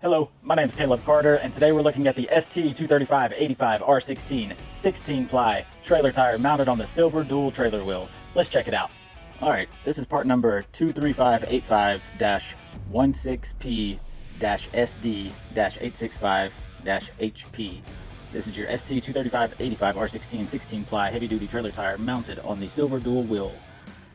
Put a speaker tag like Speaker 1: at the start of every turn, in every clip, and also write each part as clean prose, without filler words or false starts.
Speaker 1: Hello, my name is Caleb Carter, and today we're looking at the ST235 85R16 16-Ply trailer tire mounted on the silver dual trailer wheel. Let's check it out. Alright, this is part number 23585-16P-SD-865-HP. This is your ST235 85R16 16-Ply heavy-duty trailer tire mounted on the silver dual wheel.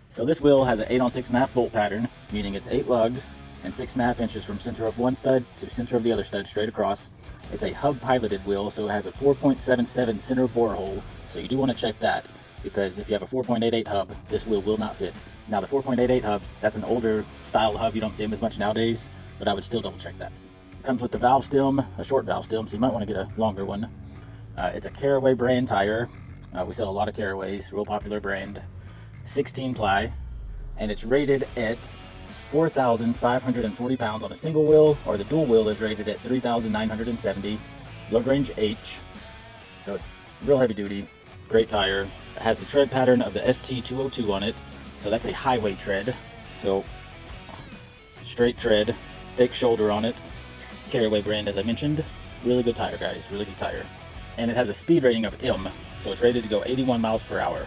Speaker 1: So this wheel has an 8 on 6.5 bolt pattern, meaning it's 8 lugs and 6.5 inches from center of one stud to center of the other stud straight across. It's a hub piloted wheel, so it has a 4.77 center bore hole, so you do want to check that, because if you have a 4.88 hub, this wheel will not fit. Now the 4.88 hubs, that's an older style hub, you don't see them as much nowadays, but I would still double check that. It comes with the valve stem, a short valve stem, so you might want to get a longer one. It's a Carraway brand tire. We sell a lot of Carraways, real popular brand. 16-ply, and it's rated at 4,540 pounds on a single wheel, or the dual wheel is rated at 3,970. Load range H, so it's real heavy duty, great tire. It has the tread pattern of the ST202 on it, so that's a highway tread. So straight tread, thick shoulder on it. Carraway brand, as I mentioned. Really good tire, guys, really good tire. And it has a speed rating of M, so it's rated to go 81 miles per hour.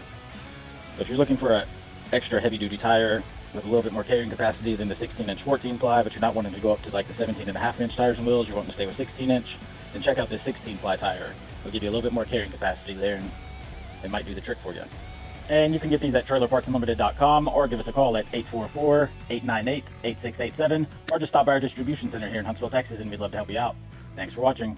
Speaker 1: So if you're looking for an extra heavy duty tire with a little bit more carrying capacity than the 16-inch 14-ply, but you're not wanting to go up to like the 17.5-inch tires and wheels, you're wanting to stay with 16-inch, then check out this 16-ply tire. It'll give you a little bit more carrying capacity there, and it might do the trick for you. And you can get these at trailerpartsunlimited.com, or give us a call at 844-898-8687, or just stop by our distribution center here in Huntsville, Texas, and we'd love to help you out. Thanks for watching.